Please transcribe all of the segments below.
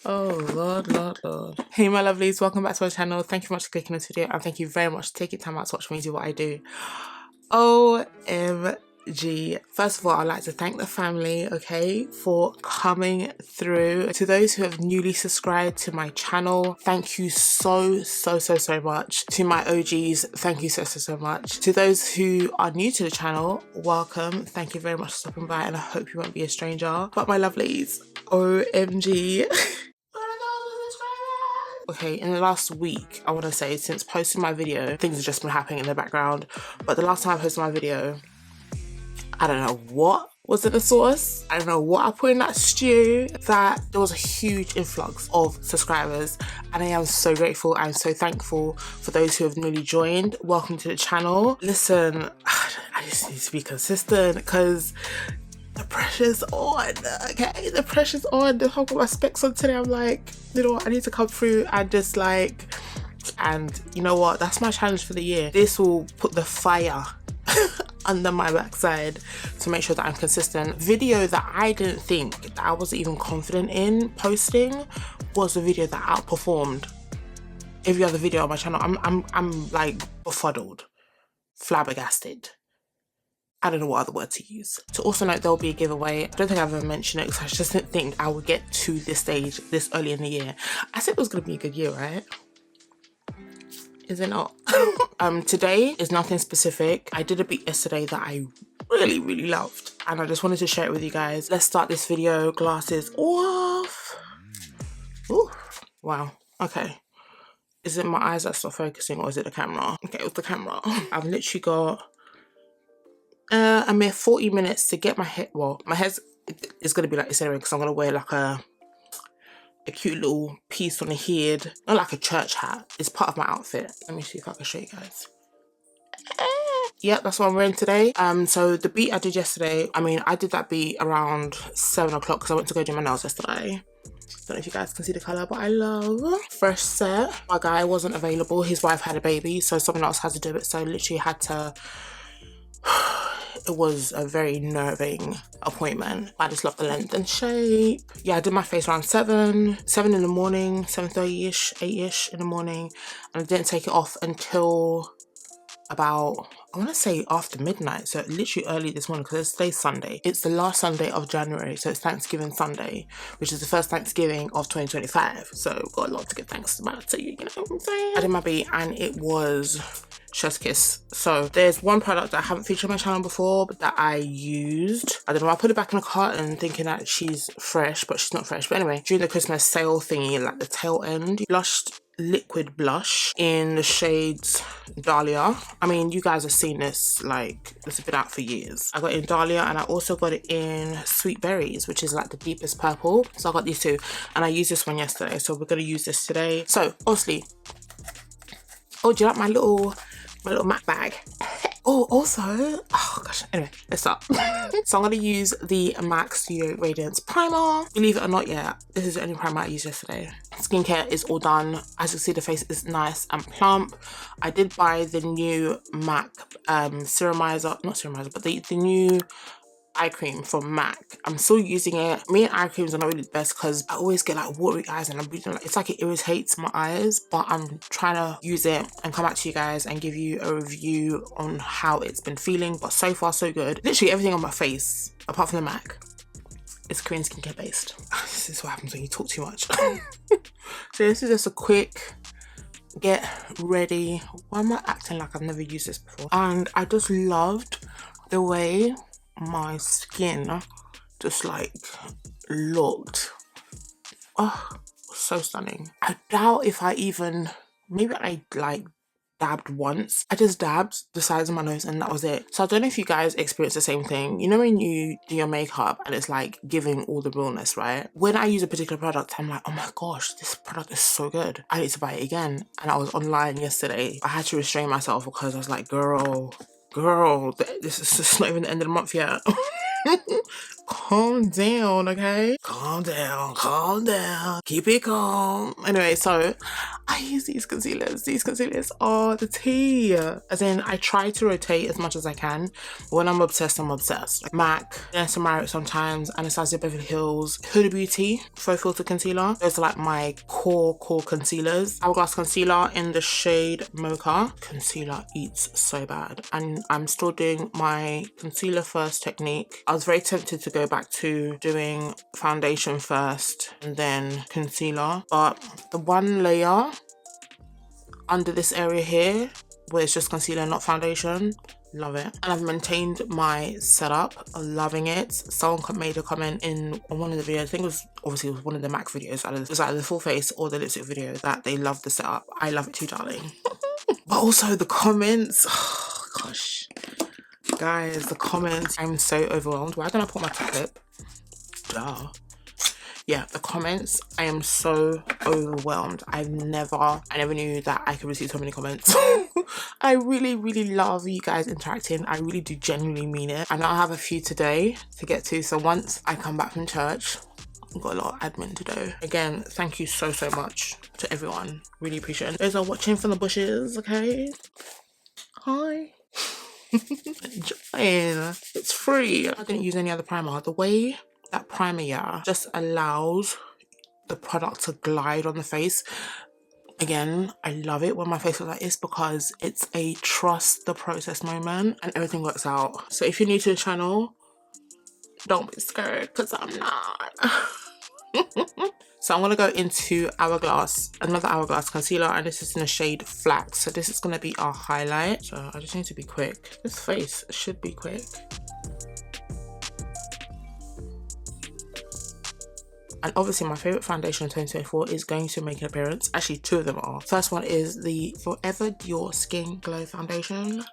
Oh, Lord, Lord, Lord. Hey, my lovelies, welcome back to my channel. Thank you very much for clicking this video, and thank you very much for taking time out to watch me do what I do. OMG. First of all, I'd like to thank the family, okay, for coming through. To those who have newly subscribed to my channel, thank you so much. To my OGs, thank you so much. To those who are new to the channel, welcome. Thank you very much for stopping by, and I hope you won't be a stranger. But my lovelies, OMG. Okay, in the last week, I want to say, since posting my video, things have just been happening in the background. But the last time I posted my video, I don't know what was in the sauce. I don't know what I put in that stew, that there was a huge influx of subscribers, and I am so grateful. I'm so thankful for those who have newly joined. Welcome to the channel. Listen, I just need to be consistent because the pressure's on, okay? The pressure's on. The whole got my specs on today. I'm like, you know what? I need to come through and just like, and you know what? That's my challenge for the year. This will put the fire under my backside to make sure that I'm consistent. Video that I didn't think that I was even confident in posting was a video that outperformed every other video on my channel. I'm like befuddled, flabbergasted. I don't know what other word to use. To also note, there'll be a giveaway. I don't think I've ever mentioned it because I just didn't think I would get to this stage this early in the year. I said it was going to be a good year, right? Is it not? Today is nothing specific. I did a beat yesterday that I really loved, and I just wanted to share it with you guys. Let's start this video. Glasses off. Ooh, wow. Okay. Is it my eyes that stop focusing, or is it the camera? Okay, it was the camera. I've literally got a mere 40 minutes to get my hair. Well, my hair is going to be like this anyway because I'm going to wear like a cute little piece on the head, not like a church hat. It's part of my outfit. Let me see if I can show you guys. Yep, that's what I'm wearing today. So the beat I did yesterday, I mean, I did that beat around 7 o'clock because I went to go do my nails yesterday. Don't know if you guys can see the colour, but I love. First set, my guy wasn't available. His wife had a baby, so someone else had to do it. So literally had to. It was a very nerving appointment. I just love the length and shape. Yeah, I did my face around 7 in the morning, 7:30ish, 8ish in the morning, and I didn't take it off until about, I want to say after midnight, so literally early this morning because today's Sunday. It's the last Sunday of January, so it's Thanksgiving Sunday, which is the first Thanksgiving of 2025. So got a lot to give thanks about to you know what I'm saying? I did my beat and it was chef's kiss. So there's one product that I haven't featured on my channel before, but that I used. I don't know, I put it back in the carton thinking that she's fresh, but she's not fresh. But anyway, during the Christmas sale thingy, like the tail end, blushed liquid blush in the shades Dahlia. I mean, you guys have seen this, like, it's been out for years. I got it in Dahlia and I also got it in Sweet Berries, which is like the deepest purple. So I got these two and I used this one yesterday. So we're going to use this today. So obviously, oh, do you like my little MAC bag? Oh, also, oh gosh, anyway, let's start. So I'm going to use the MAC Studio Radiance Primer. Believe it or not, yeah, this is the only primer I used yesterday. Skincare is all done. As you can see, the face is nice and plump. I did buy the new MAC seramizer, not seramizer, but the new eye cream from MAC. I'm still using it. Me and eye creams are not really the best because I always get like watery eyes and I'm really like, it's like it irritates my eyes, but I'm trying to use it and come back to you guys and give you a review on how it's been feeling. But so far so good. Literally everything on my face apart from the MAC is Korean skincare based. This is what happens when you talk too much. So this is just a quick get ready. Why am I acting like I've never used this before? And I just loved the way my skin just like looked. Oh, so stunning. I doubt if I even, maybe I like dabbed once. I just dabbed the sides of my nose and that was it. So I don't know if you guys experience the same thing. You know when you do your makeup and it's like giving all the realness, right? When I use a particular product, I'm like, oh my gosh, this product is so good. I need to buy it again. And I was online yesterday. I had to restrain myself because I was like, girl, this is just not even the end of the month yet. calm down, okay? Calm down, calm down. Keep it calm. Anyway, so I use these concealers. These concealers are the tea. As in, I try to rotate as much as I can. When I'm obsessed, I'm obsessed. Like MAC, Vanessa Marriott sometimes, Anastasia Beverly Hills, Huda Beauty, Faux Filter Concealer. Those are like my core concealers. Hourglass Concealer in the shade Mocha. Concealer eats so bad. And I'm still doing my concealer first technique. I was very tempted to go back to doing foundation first and then concealer, but the one layer under this area here where it's just concealer, not foundation, love it. And I've maintained my setup, loving it. Someone made a comment in one of the videos, I think it was one of the MAC videos, it was either the full face or the lipstick video, that they love the setup. I love it too, darling. But also the comments, oh gosh, guys, the comments, I'm so overwhelmed. Why don't I put my top lip? Duh. Yeah, the comments, I am so overwhelmed. I never knew that I could receive so many comments. I really love you guys interacting. I really do genuinely mean it. And I'll have a few today to get to. So once I come back from church, I've got a lot of admin to do. Again, thank you so much to everyone. Really appreciate it. Those are watching from the bushes, okay? Hi. Enjoying. It's free. I didn't use any other primer. The way that primer, yeah, just allows the product to glide on the face. Again, I love it when my face looks like this because it's a trust the process moment and everything works out. So if you're new to the channel, don't be scared because I'm not. So I'm going to go into Hourglass, another Hourglass concealer, and this is in the shade Flax. So this is going to be our highlight. So I just need to be quick. This face should be quick. And obviously my favourite foundation in 2024 is going to make an appearance. Actually, two of them are. First one is the Forever Dior Skin Glow Foundation.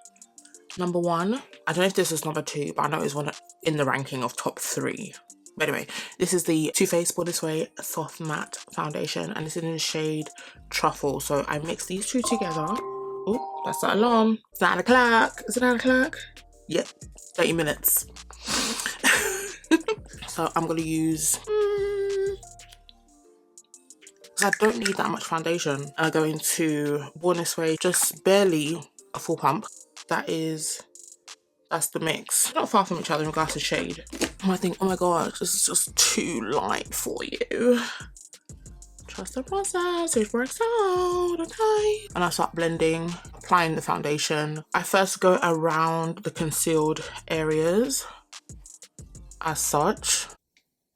Number one. I don't know if this is number two, but I know it's one in the ranking of top 3. But anyway, this is the Too Faced Born This Way Soft Matte Foundation, and it's in the shade Truffle. So I mixed these two together. Oh, that's the alarm. It's 9 o'clock. Is it 9 o'clock? Yep, 30 minutes. So I'm going to use... I don't need that much foundation. I go into Born This Way, just barely a full pump. That's the mix. Not far from each other in regards to shade. I might think, oh my god, this is just too light for you. Trust the process, it works out, okay? And I start blending, applying the foundation. I first go around the concealed areas as such.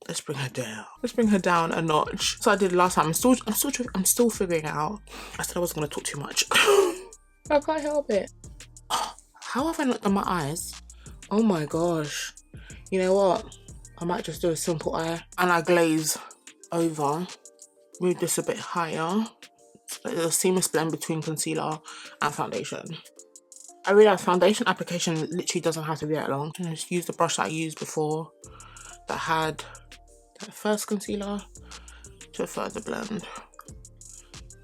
Let's bring her down. Let's bring her down a notch. So I did last time. I'm still figuring it out. I said I wasn't gonna talk too much. I can't help it. How have I not done my eyes? Oh my gosh. You know what? I might just do a simple eye. And I glaze over. Move this a bit higher. So there's a seamless blend between concealer and foundation. I realised foundation application literally doesn't have to be that long. I just use the brush that I used before that had that first concealer to a further blend.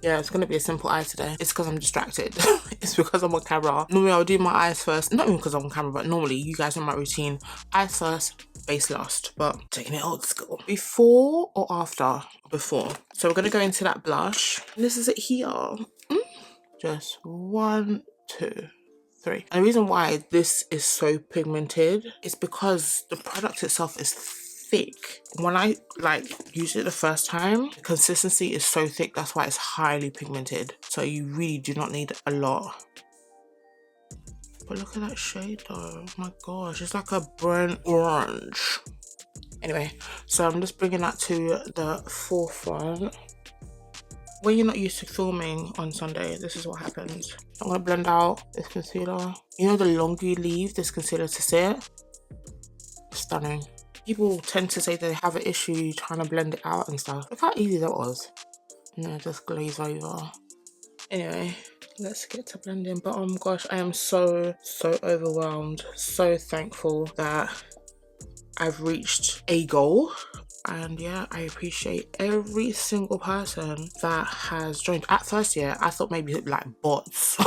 Yeah, it's gonna be a simple eye today. It's because I'm distracted. It's because I'm on camera. Normally I'll do my eyes first, not even because I'm on camera, but normally you guys know my routine. Eyes first, base last, but taking it old school. Before or after? Before. So we're gonna go into that blush. And this is it here. Just 1, 2, 3. And the reason why this is so pigmented is because the product itself is thick. When I used it the first time, the consistency is so thick, that's why it's highly pigmented. So you really do not need a lot. But look at that shade though, oh my gosh, it's like a burnt orange. Anyway, so I'm just bringing that to the forefront. When you're not used to filming on Sunday, this is what happens. I'm gonna blend out this concealer. You know, the longer you leave this concealer to sit, stunning. People tend to say they have an issue trying to blend it out and stuff. Look how easy that was. And then just glaze over. Anyway, let's get to blending. But oh my gosh, I am so overwhelmed. So thankful that I've reached a goal. And yeah, I appreciate every single person that has joined. At first, yeah, I thought maybe like bots.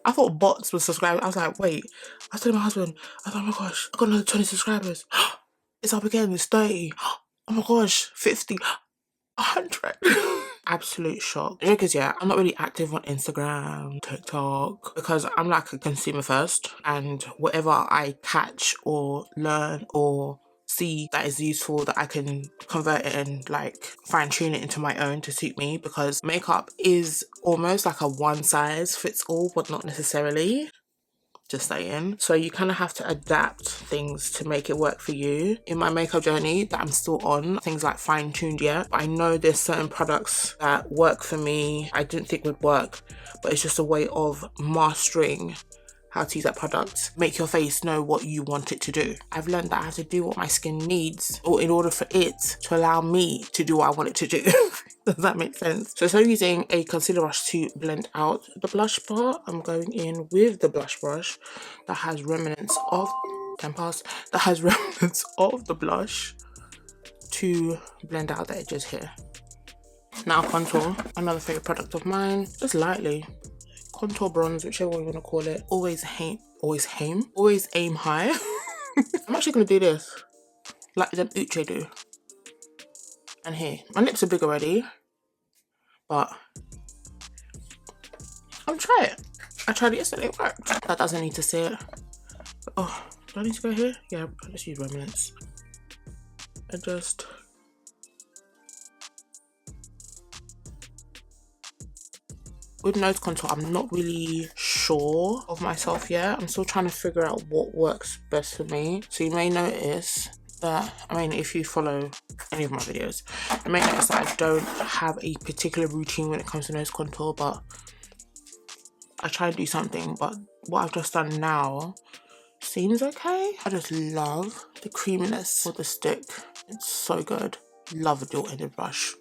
I thought bots were subscribers. I was like, wait. I was telling my husband, I was like, oh my gosh, I got another 20 subscribers. It's up again, it's 30. Oh my gosh, 50, 100. Absolute shock. Because yeah, I'm not really active on Instagram, TikTok, because I'm like a consumer first, and whatever I catch or learn or see that is useful, that I can convert it and like fine tune it into my own to suit me, because makeup is almost like a one size fits all, but not necessarily. Just saying. So you kind of have to adapt things to make it work for you. In my makeup journey that I'm still on, things like fine-tuned yet, but I know there's certain products that work for me I didn't think would work, but it's just a way of mastering how to use that product. Make your face know what you want it to do. I've learned that I have to do what my skin needs, or in order for it to allow me to do what I want it to do. Does that make sense? So I'm using a concealer brush to blend out the blush part. I'm going in with the blush brush that has remnants of that has remnants of the blush to blend out the edges here. Now contour, another favorite product of mine, just lightly. Contour bronze, whichever one you want to call it. Always aim high. I'm actually gonna do this like the Uche do. And here, my lips are big already, but I'll try it. I tried it yesterday, it worked. That doesn't need to see it. Oh, do I need to go here? Yeah, let's use remnants. And just with nose contour, I'm not really sure of myself yet. I'm still trying to figure out what works best for me. So you may notice that, I mean, if you follow any of my videos, you may notice that I don't have a particular routine when it comes to nose contour, but I try to do something. But what I've just done now seems okay. I just love the creaminess of the stick. It's so good. Love a dual-ended brush.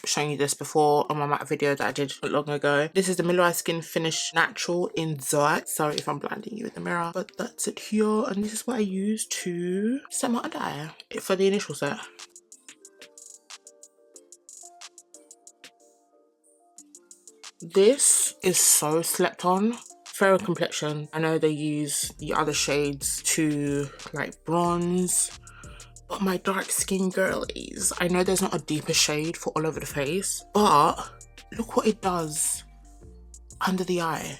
Showing you this before on my matte video that I did not long ago. This is the Skinfinish Natural in Zoat. Sorry if I'm blinding you with the mirror, but that's it here. And this is what I use to set my under eye for the initial set. This is so slept on. Fairer complexion. I know they use the other shades to like bronze, but my dark skin girlies, I know there's not a deeper shade for all over the face, but look what it does under the eye.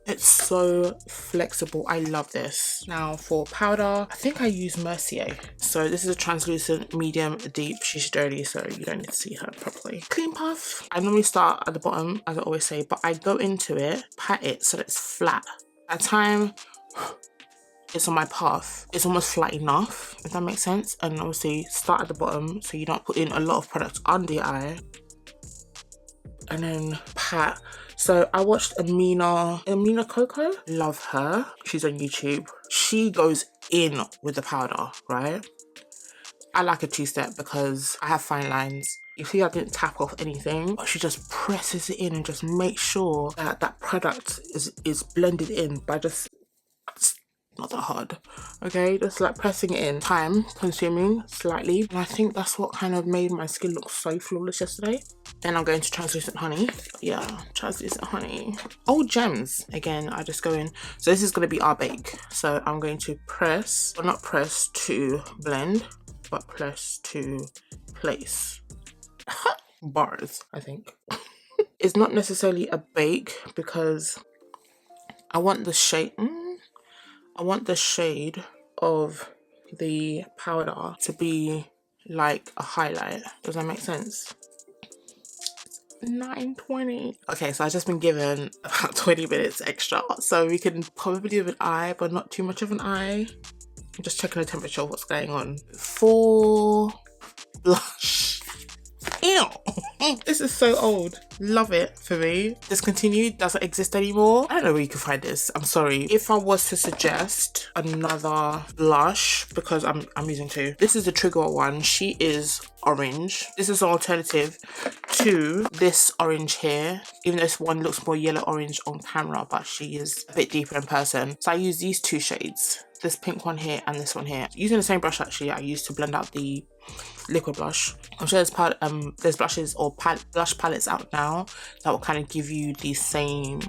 It's so flexible. I love this. Now for powder, I think I use Mercier. So this is a translucent medium deep. She's dirty, so you don't need to see her properly. Clean puff. I normally start at the bottom, as I always say, but I go into it, pat it so that it's flat. At the time it's on my path, it's almost flat enough, if that makes sense. And obviously start at the bottom so you don't put in a lot of product under the eye. And then pat. So I watched Amina Coco. Love her. She's on YouTube. She goes in with the powder, right? I like a two-step because I have fine lines. You see I didn't tap off anything, but she just presses it in and just makes sure that that product is blended in by just, not that hard, okay? Just like pressing it in. Time consuming slightly, and I think that's what kind of made my skin look so flawless yesterday. Then I'm going to translucent honey. Yeah, translucent honey. Old gems. Again, I just go in. So this is going to be our bake. So I'm going to press, or not press to blend, but press to place. Bars, I think. It's not necessarily a bake because I want the shade. I want the shade of the powder to be like a highlight. Does that make sense? 9:20. Okay, so I've just been given about 20 minutes extra, so we can probably do an eye, but not too much of an eye. I'm just checking the temperature of what's going on. For blush. Ew. This is so old. Love it for me. Discontinued, doesn't exist anymore. I don't know where you can find this. I'm sorry. If I was to suggest another blush, because I'm using two. This is the Trigger one. She is orange. This is an alternative to this orange here. Even though this one looks more yellow orange on camera, but she is a bit deeper in person. So I use these two shades. this pink one here and this one here. Using the same brush actually I used to blend out the liquid blush. I'm sure there's blushes or blush palettes out now that will kind of give you the same.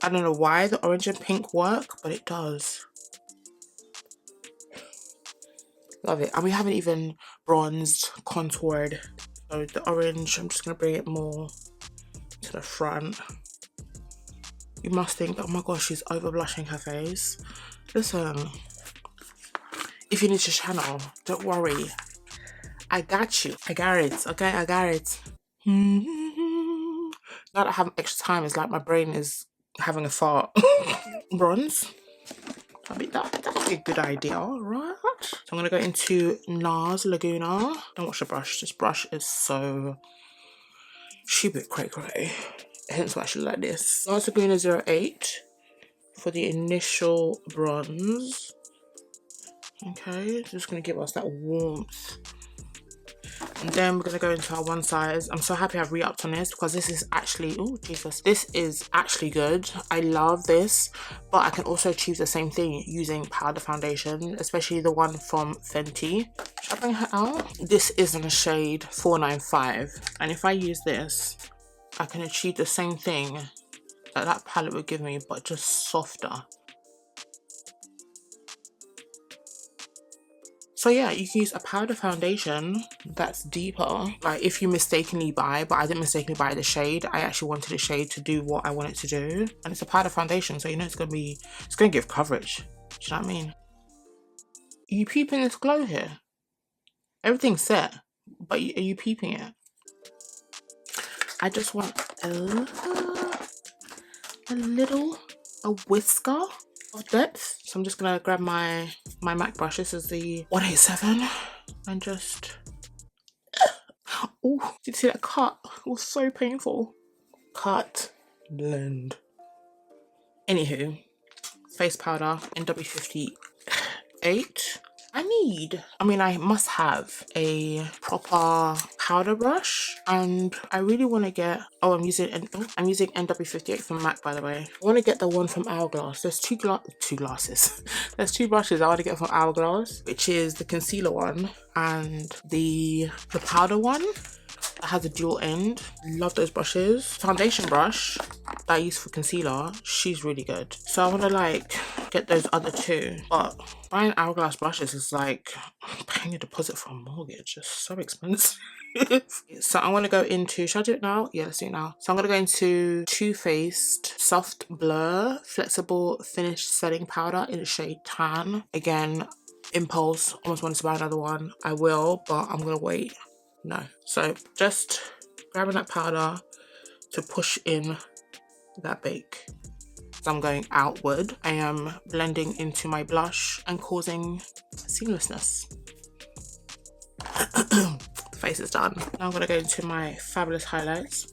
I don't know why the orange and pink work, but it does. Love it. And we haven't even bronzed, contoured. So the orange, I'm just going to bring it more to the front. You must think, oh my gosh, she's over blushing her face. Listen, if you need your channel, don't worry. I got you. I got it. Okay, I got it. Now that I have extra time, it's like my brain is having a fart. Bronze. That'd be a good idea, right? So I'm gonna go into NARS Laguna. Don't watch the brush. This brush is so stupid cray. Hence why I should like this. NARS Laguna 08 for the initial bronze. Okay, just gonna give us that warmth. And then we're gonna go into our one size. I'm so happy I've re-upped on this because this is actually, oh Jesus, this is actually good. I love this, but I can also achieve the same thing using powder foundation, especially the one from Fenty. Should I bring her out? This is in a shade 495, and if I use this, I can achieve the same thing that that palette would give me, but just softer. So yeah, you can use a powder foundation that's deeper. Like if you mistakenly buy, but I didn't mistakenly buy the shade. I actually wanted the shade to do what I want it to do. And it's a powder foundation, so you know it's gonna give coverage. Do you know what I mean? Are you peeping this glow here? Everything's set, but are you peeping it? I just want a whisker of depth. So I'm just gonna grab my MAC brush. This is the 187 and just oh, did you see that cut? It was so painful. Cut, blend. Anywho, face powder NW58. I must have a proper powder brush, and I really want to get, I'm using NW58 from MAC, by the way. I want to get the one from Hourglass. There's two glasses. There's two brushes I want to get from Hourglass, which is the concealer one and the powder one that has a dual end. Love those brushes. Foundation brush that I use for concealer, she's really good. So I want to like get those other two, but buying Hourglass brushes is like paying a deposit for a mortgage. It's so expensive. So I want to go into, should I do it now? Yeah, let's do it now. So I'm going to go into Too Faced Soft Blur Flexible Finish Setting Powder in the shade Tan. Again, impulse, almost wanted to buy another one. I will, but I'm going to wait. No. So just grabbing that powder to push in that bake. So I'm going outward. I am blending into my blush and causing seamlessness. The face is done. Now I'm going to go into my fabulous highlights.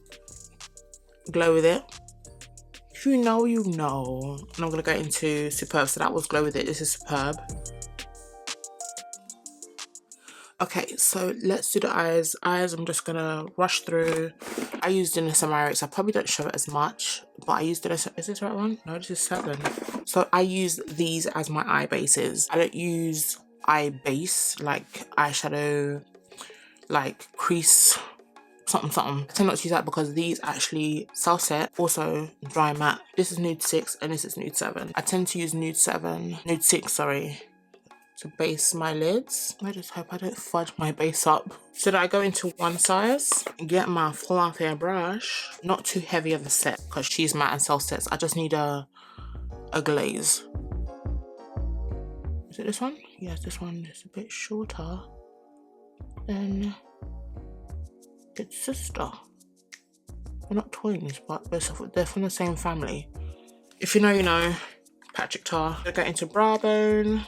Glow with it. If you know, you know. And I'm going to go into Superb. So that was Glow with It. This is Superb. Okay, so let's do the eyes. Eyes, I'm just gonna rush through. I used in the Saharan. I probably don't show it as much, but I used it as, is this the right one? No, this is 7. So I use these as my eye bases. I don't use eye base, like eyeshadow, like crease, something. I tend not to use that because these actually self-set, also dry matte. This is nude 6 and this is nude 7. I tend to use nude 6, sorry, to base my lids. I just hope I don't fudge my base up. So that I go into one size and get my fluffy brush. Not too heavy of a set because she's matte and self sets. I just need a glaze. Is it this one? Yes, this one is a bit shorter than its sister. They're not twins, but they're from the same family. If you know, you know. Patrick Tar. I go into brow bone.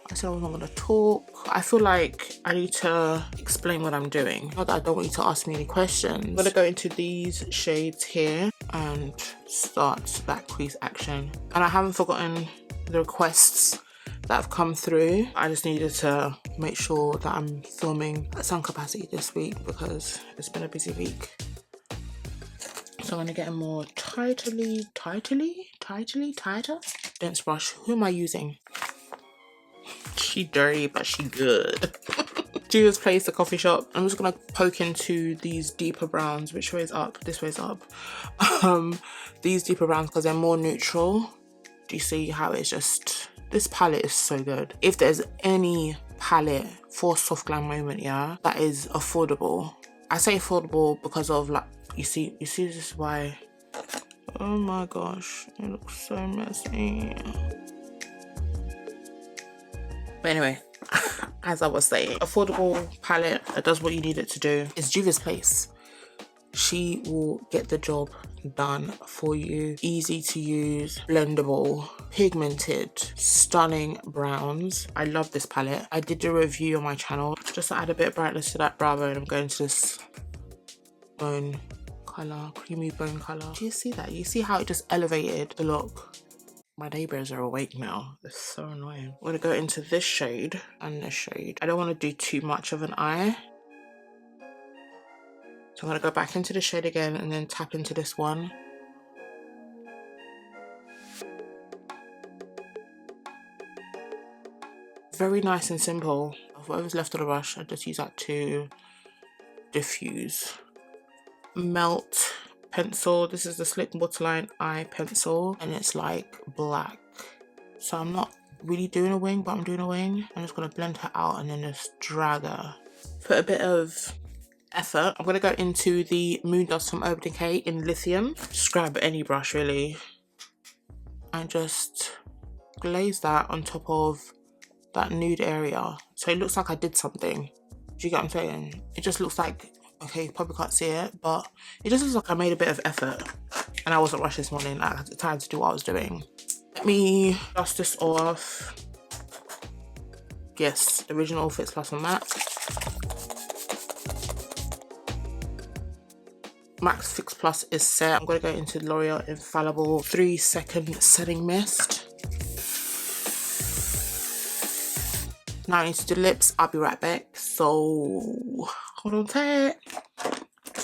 I said I wasn't going to talk. I feel like I need to explain what I'm doing. Not that I don't want you to ask me any questions. I'm going to go into these shades here and start that crease action. And I haven't forgotten the requests that have come through. I just needed to make sure that I'm filming at some capacity this week because it's been a busy week. So I'm going to get a more tighter. rinse brush. Who am I using? She dirty, but she good. Juvia's Place, the coffee shop. I'm just gonna poke into these deeper browns. Which way is up? This way is up. These deeper browns because they're more neutral. Do you see how it's just... This palette is so good. If there's any palette for soft glam moment, yeah, that is affordable. I say affordable because of, like, you see this is why... Oh my gosh, it looks so messy. But anyway, as I was saying, affordable palette that does what you need it to do is Juvia's Place. She will get the job done for you. Easy to use, blendable, pigmented, stunning browns. I love this palette. I did a review on my channel just to add a bit of brightness to that brow bone. I'm going to this bone color, creamy bone color. Do you see that? You see how it just elevated the look? My neighbors are awake now. It's so annoying. I'm gonna go into this shade and this shade. I don't want to do too much of an eye. So I'm gonna go back into the shade again and then tap into this one. Very nice and simple. Whatever's left of the brush, I just use that to diffuse. Melt pencil. This is the Slick Waterline Eye Pencil and it's like black. So I'm not really doing a wing, but I'm doing a wing. I'm just gonna blend her out and then just drag her. Put a bit of effort. I'm gonna go into the Moon Dust from Urban Decay in Lithium. Just grab any brush really and just glaze that on top of that nude area. So it looks like I did something. Do you get what I'm saying? It just looks like, okay, you probably can't see it, but it just looks like I made a bit of effort and I wasn't rushed this morning. I had the time to do what I was doing. Let me dust this off. Yes, the original Fix Plus on that. Max Fix Plus is set. I'm going to go into L'Oreal Infallible 3-second setting mist. Now I need to do lips. I'll be right back. So hold on tight.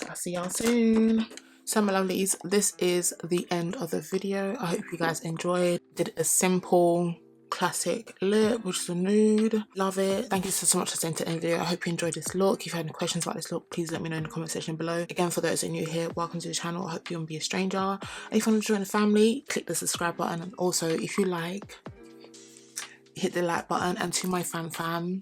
I'll see y'all soon. So my lovelies, this is the end of the video. I hope you guys enjoyed. Did a simple classic lip, which is a nude. Love it. Thank you so much for staying to the end of the video. I hope you enjoyed this look. If you have any questions about this look, please let me know in the comment section below. Again, for those that are new here, welcome to the channel. I hope you won't be a stranger. And if you want to join the family, click the subscribe button. And also, if you like, hit the like button. And to my fam,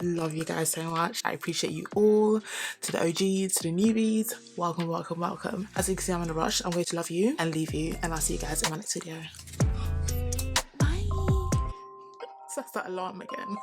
love you guys so much. I appreciate you all. To the OGs, to the newbies, welcome, welcome, welcome. As you can see, I'm in a rush. I'm going to love you and leave you, and I'll see you guys in my next video. Bye. That's that alarm again.